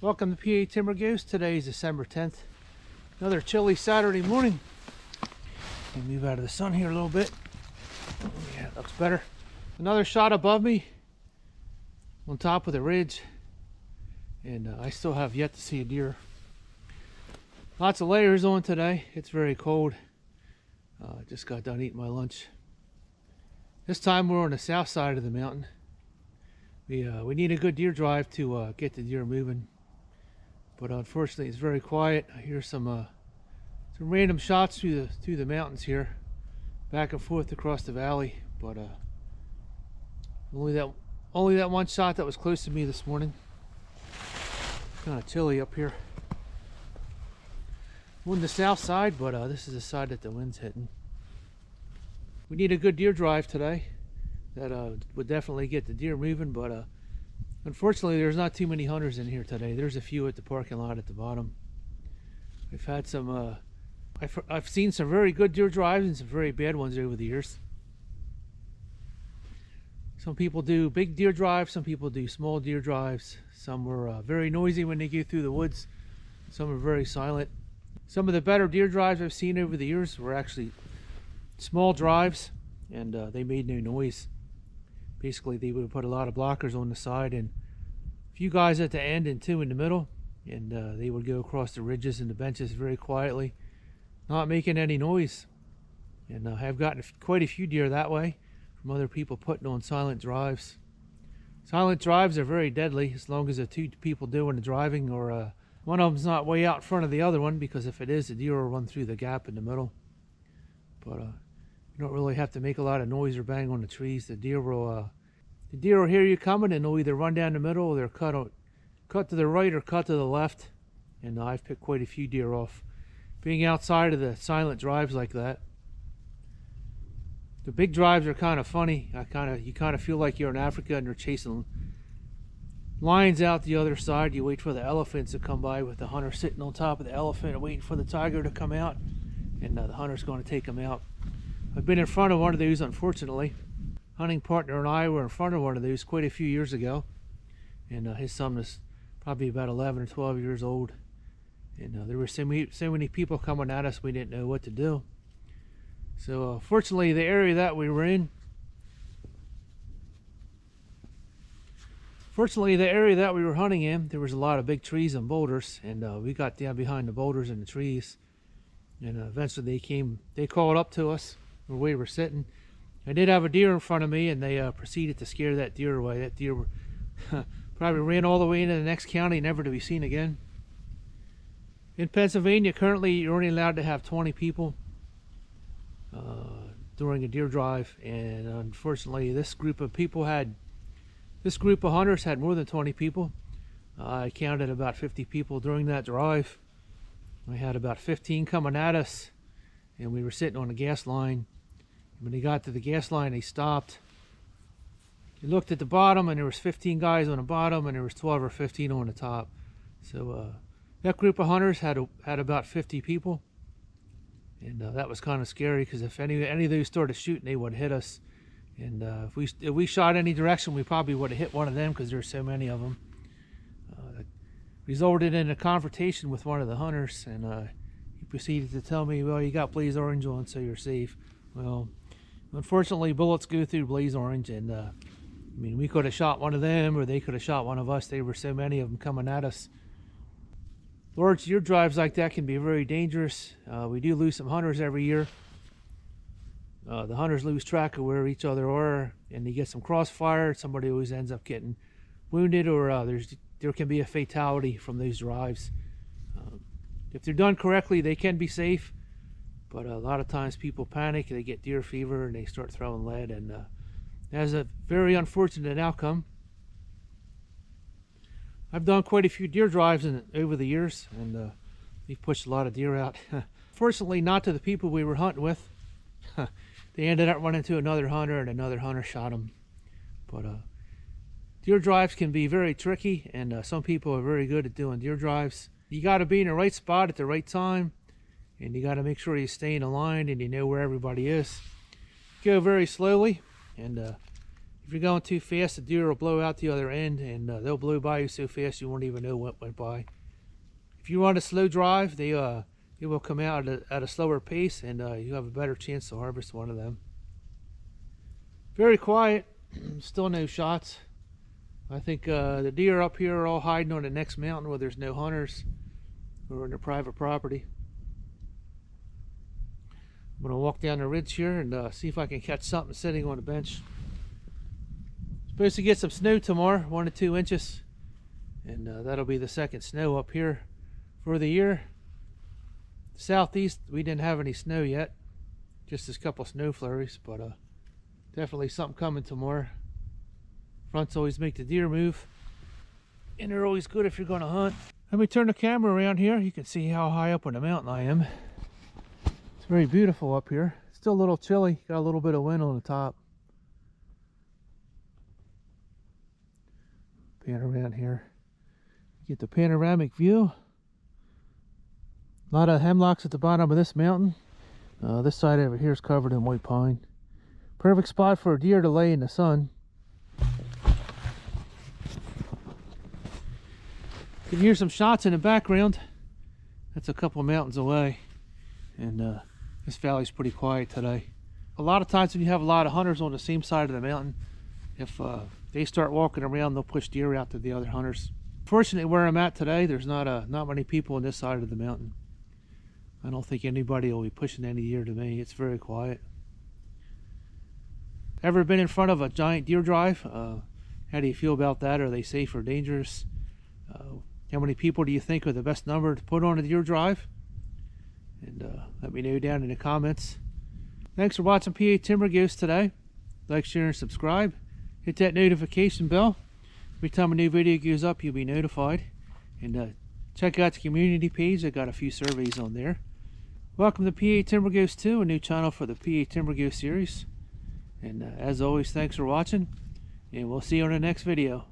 Welcome to PA Timber Goose. Today is December 10th. Another chilly Saturday morning. Let me move out of the sun here a little bit. Yeah, it looks better. Another shot above me on top of the ridge. And I still have yet to see a deer. Lots of layers on today. It's very cold. Just got done eating my lunch. This time we're on the south side of the mountain. We need a good deer drive to get the deer moving. But unfortunately, it's very quiet. I hear some random shots through the mountains here, back and forth across the valley. But only that one shot that was close to me this morning. It's kind of chilly up here. I'm on the south side, but this is the side that the wind's hitting. We need a good deer drive today. That would definitely get the deer moving, but unfortunately, there's not too many hunters in here today. There's a few at the parking lot at the bottom. We've had some, I've seen some very good deer drives and some very bad ones over the years. Some people do big deer drives, some people do small deer drives. Some were very noisy when they go through the woods. Some are very silent. Some of the better deer drives I've seen over the years were actually small drives, and they made no noise. Basically, they would put a lot of blockers on the side and a few guys at the end and two in the middle, and they would go across the ridges and the benches very quietly, not making any noise. And I have gotten quite a few deer that way from other people putting on silent drives. Silent drives are very deadly as long as the two people doing the driving, or one of them's not way out in front of the other one, because if it is, the deer will run through the gap in the middle. But you don't really have to make a lot of noise or bang on the trees. The deer will hear you coming, and they'll either run down the middle, or they'll cut to the right or cut to the left. And I've picked quite a few deer off being outside of the silent drives like that. The big drives are kind of funny. You kind of feel like you're in Africa and they're chasing lions out the other side. You wait for the elephants to come by with the hunter sitting on top of the elephant and waiting for the tiger to come out, and the hunter's going to take him out. I've been in front of one of these, unfortunately. Hunting partner and I were in front of one of these quite a few years ago, and his son was probably about 11 or 12 years old, and there were so many people coming at us, we didn't know what to do. So fortunately, the area that we were hunting in, there was a lot of big trees and boulders, and we got down behind the boulders and the trees, and eventually they called up to us where we were sitting. I did have a deer in front of me, and they proceeded to scare that deer away. That deer probably ran all the way into the next county, never to be seen again. In Pennsylvania, currently, you're only allowed to have 20 people during a deer drive, and unfortunately, this group of hunters had more than 20 people. I counted about 50 people during that drive. We had about 15 coming at us, and we were sitting on a gas line. When they got to the gas line, they stopped. They looked at the bottom, and there was 15 guys on the bottom, and there was 12 or 15 on the top. So that group of hunters had about 50 people, and that was kind of scary, because if any of those started shooting, they would hit us. And if we shot any direction, we probably would have hit one of them, because there's so many of them. Resulted in a confrontation with one of the hunters, and he proceeded to tell me, "Well, you got Blaze Orange on, so you're safe." Well, unfortunately, bullets go through Blaze Orange, and I mean, we could have shot one of them, or they could have shot one of us. There were so many of them coming at us. Large deer drives like that can be very dangerous. We do lose some hunters every year. The hunters lose track of where each other are, and they get some crossfire. Somebody always ends up getting wounded, or there can be a fatality from those drives. If they're done correctly, they can be safe, but a lot of times people panic, they get deer fever, and they start throwing lead, and that has a very unfortunate outcome. I've done quite a few deer drives over the years, and we've pushed a lot of deer out. Fortunately, not to the people we were hunting with. They ended up running into another hunter, and another hunter shot them. But deer drives can be very tricky, and some people are very good at doing deer drives. You got to be in the right spot at the right time, and you got to make sure you stay in a line and you know where everybody is. Go very slowly, and If you're going too fast, the deer will blow out the other end, and they'll blow by you so fast you won't even know what went by. If you run a slow drive, they will come out at a slower pace, and you have a better chance to harvest one of them. Very quiet. Still no shots. I think the deer up here are all hiding on the next mountain where there's no hunters or on their private property. I'm going to walk down the ridge here and see if I can catch something sitting on the bench. Supposed to get some snow tomorrow, 1 to 2 inches, and that'll be the second snow up here for the year. Southeast, we didn't have any snow yet, just a couple snow flurries, but definitely something coming tomorrow. Fronts always make the deer move, and they're always good if you're going to hunt. Let me turn the camera around here. You can see how high up on the mountain I am. It's very beautiful up here. Still a little chilly, got a little bit of wind on the top. Pan around here, get the panoramic view. A lot of hemlocks at the bottom of this mountain. This side over here is covered in white pine. Perfect spot for a deer to lay in the sun. You can hear some shots in the background. That's a couple of mountains away, and this valley's pretty quiet today. A lot of times when you have a lot of hunters on the same side of the mountain, if they start walking around, they'll push deer out to the other hunters. Fortunately, where I'm at today, there's not many people on this side of the mountain. I don't think anybody will be pushing any deer to me. It's very quiet. Ever been in front of a giant deer drive? How do you feel about that? Are they safe or dangerous? How many people do you think are the best number to put on a deer drive? And let me know down in the comments. Thanks for watching PA Timber Ghost today. Like, share, and subscribe. Hit that notification bell. Every time a new video goes up, you'll be notified. And check out the community page. I got a few surveys on there. Welcome to PA Timber Ghost 2, a new channel for the PA Timber Ghost series. And as always, thanks for watching, and we'll see you on the next video.